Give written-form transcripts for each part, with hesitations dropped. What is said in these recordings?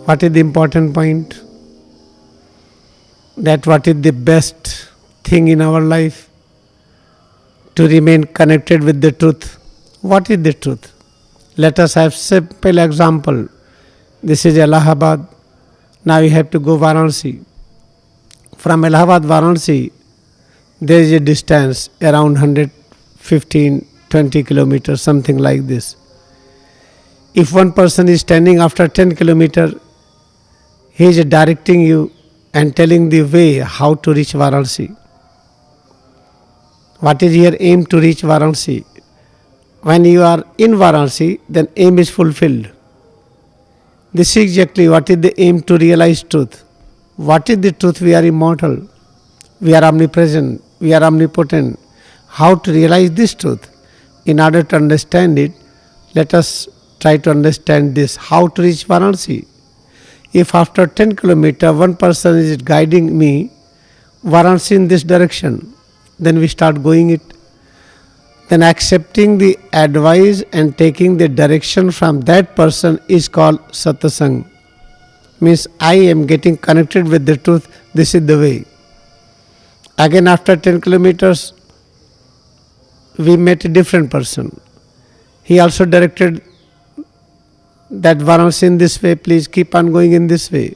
What is the important point? That what is the best thing in our life? To remain connected with the truth. What is the truth? Let us have simple example. This is Allahabad. Now you have to go Varanasi. From Allahabad, Varanasi, there is a distance around 115-20 kilometers, something like this. If one person is standing after 10 kilometers, he is directing you and telling the way how to reach Varanasi. What is your aim to reach Varanasi? When you are in Varanasi, then aim is fulfilled. This is exactly what is the aim to realize truth. What is the truth? We are immortal. We are omnipresent. We are omnipotent. How to realize this truth? In order to understand it, let us try to understand this. How to reach Varanasi? If after 10 kilometers one person is guiding me, Varanasi in this direction, then we start going it. Then accepting the advice and taking the direction from that person is called satsang. Means I am getting connected with the truth. This is the way. Again after 10 kilometers, we met a different person. He also directed that Varanasi in this way, please keep on going in this way.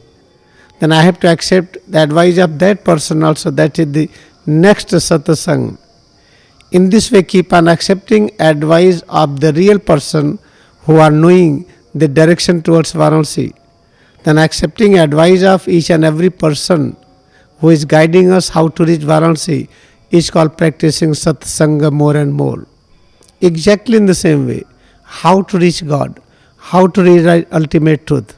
Then I have to accept the advice of that person also. That is the next satsang. In this way, keep on accepting advice of the real person who are knowing the direction towards Varanasi. Then accepting advice of each and every person who is guiding us how to reach Varanasi is called practicing satsanga more and more. Exactly in the same way, how to reach God, how to realize ultimate truth.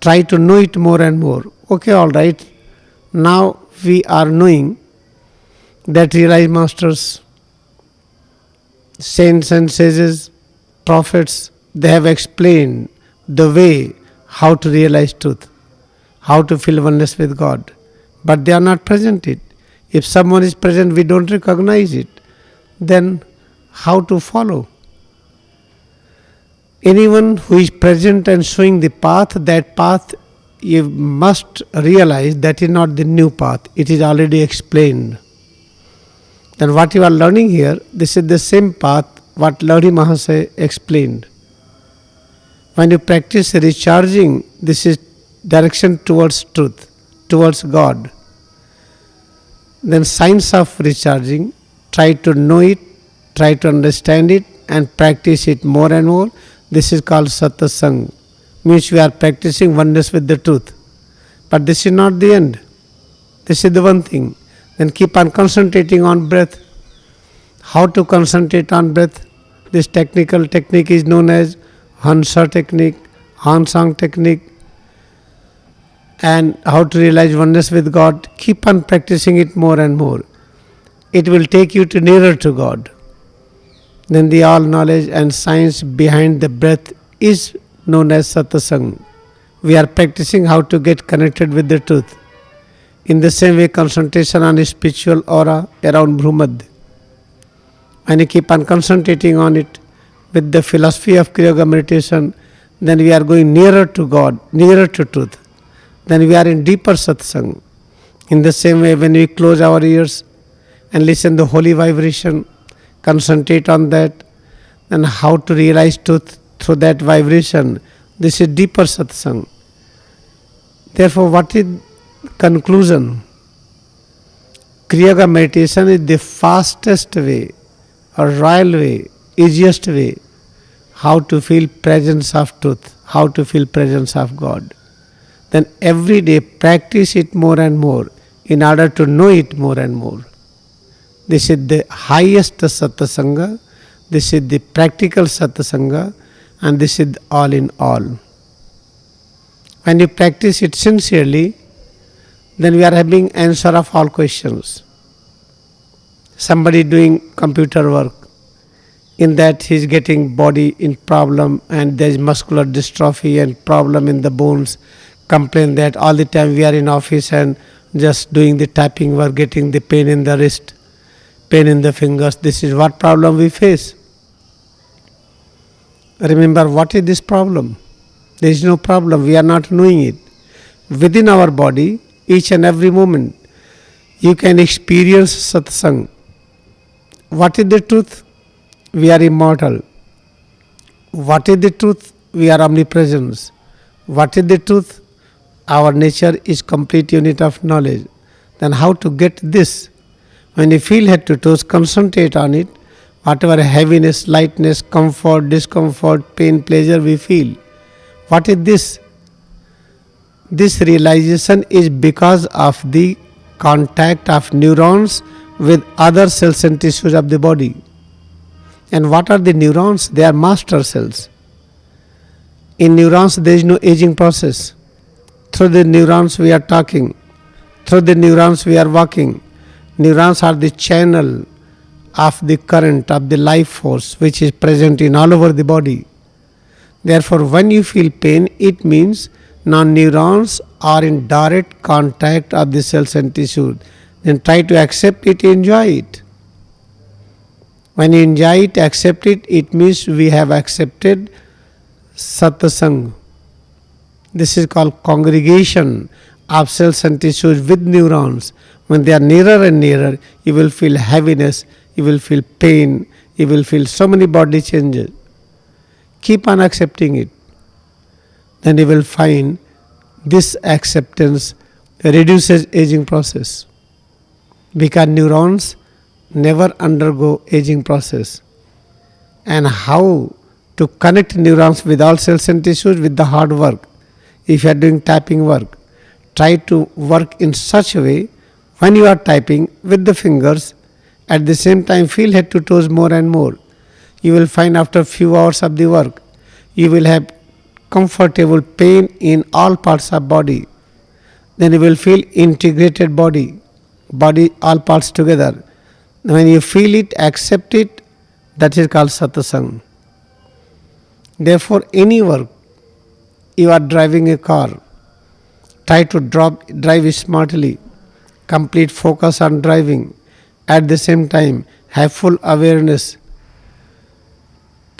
Try to know it more and more. Okay, all right. Now we are knowing that realized masters, saints and sages, prophets, they have explained the way how to realize truth, how to feel oneness with God. But they are not present it. If someone is present, we don't recognize it. Then how to follow? Anyone who is present and showing the path, that path you must realize that is not the new path. It is already explained. Then what you are learning here, this is the same path what Lahiri Mahasaya explained. When you practice recharging, this is direction towards truth, towards God. Then science of recharging, try to know it, try to understand it and practice it more and more. This is called satsang. Means we are practicing oneness with the truth. But this is not the end. This is the one thing. Then keep on concentrating on breath. How to concentrate on breath? This technical technique is known as Hansa technique, Hansang technique. And how to realize oneness with God. Keep on practicing it more and more. It will take you to nearer to God. Then the all knowledge and science behind the breath is known as satsang. We are practicing how to get connected with the truth. In the same way, concentration on a spiritual aura around Bhumad. When you keep on concentrating on it with the philosophy of Kriya Yoga meditation, then we are going nearer to God, nearer to truth. Then we are in deeper satsang. In the same way, when we close our ears and listen to the holy vibration, concentrate on that, and how to realize truth through that vibration. This is deeper satsang. Therefore, what is conclusion? Kriya Yoga meditation is the fastest way, or royal way, easiest way, how to feel presence of truth, how to feel presence of God. Then every day practice it more and more in order to know it more and more. This is the highest satsanga, this is the practical satsanga, and this is all in all. When you practice it sincerely, then we are having answer of all questions. Somebody doing computer work, in that he is getting body in problem and there is muscular dystrophy and problem in the bones, complain that all the time we are in office and just doing the typing work, getting the pain in the wrist, pain in the fingers. This is what problem we face. Remember, what is this problem? There is no problem. We are not knowing it. Within our body, each and every moment, you can experience satsang. What is the truth? We are immortal. What is the truth? We are omnipresence. What is the truth? Our nature is complete unit of knowledge. Then how to get this? When you feel head to toes, concentrate on it. Whatever heaviness, lightness, comfort, discomfort, pain, pleasure we feel. What is this? This realization is because of the contact of neurons with other cells and tissues of the body. And what are the neurons? They are master cells. In neurons there is no aging process. Through the neurons we are talking. Through the neurons we are walking. Neurons are the channel of the current of the life force which is present in all over the body. Therefore, when you feel pain, it means now neurons are in direct contact of the cells and tissues. Then try to accept it, enjoy it. When you enjoy it, accept it, it means we have accepted satsang. This is called congregation of cells and tissues with neurons. When they are nearer and nearer, you will feel heaviness, you will feel pain, you will feel so many body changes. Keep on accepting it. Then you will find this acceptance reduces aging process. Because neurons never undergo aging process. And how to connect neurons with all cells and tissues? With the hard work. If you are doing typing work, try to work in such a way when you are typing with the fingers, at the same time feel head to toes more and more. You will find after few hours of the work, you will have comfortable pain in all parts of body. Then you will feel integrated body, all parts together. When you feel it, accept it, that is called satsang. Therefore, any work, you are driving a car, try to drive smartly, complete focus on driving. At the same time, have full awareness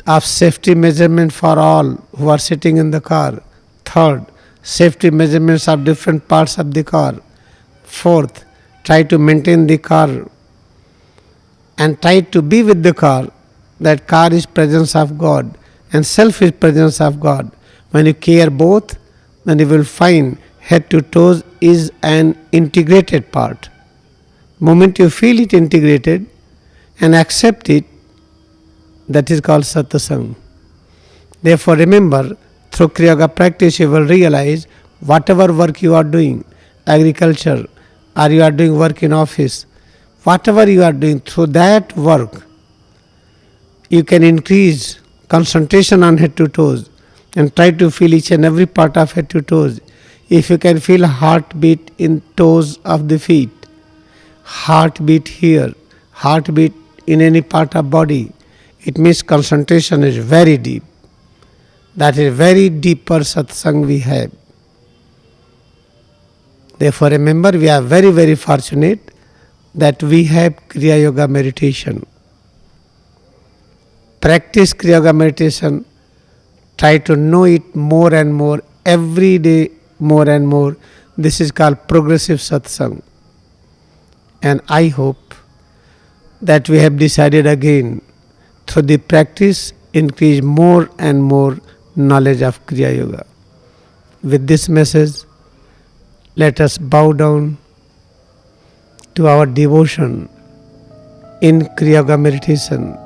of safety measurement for all who are sitting in the car. Third, safety measurements of different parts of the car. Fourth, try to maintain the car and try to be with the car. That car is presence of God and self is presence of God. When you care both, then you will find head to toes is an integrated part. Moment you feel it integrated and accept it, that is called satsang. Therefore remember, through Kriya Yoga practice you will realize whatever work you are doing, agriculture, or you are doing work in office, whatever you are doing, through that work you can increase concentration on head to toes and try to feel each and every part of head to toes. If you can feel heartbeat in toes of the feet, heartbeat here, heartbeat in any part of body, it means concentration is very deep. That is very deeper satsang we have. Therefore remember, we are very, very fortunate that we have Kriya Yoga meditation. Practice Kriya Yoga meditation. Try to know it more and more, every day more and more. This is called progressive satsang. And I hope that we have decided again, through the practice, increase more and more knowledge of Kriya Yoga. With this message, let us bow down to our devotion in Kriya Yoga meditation.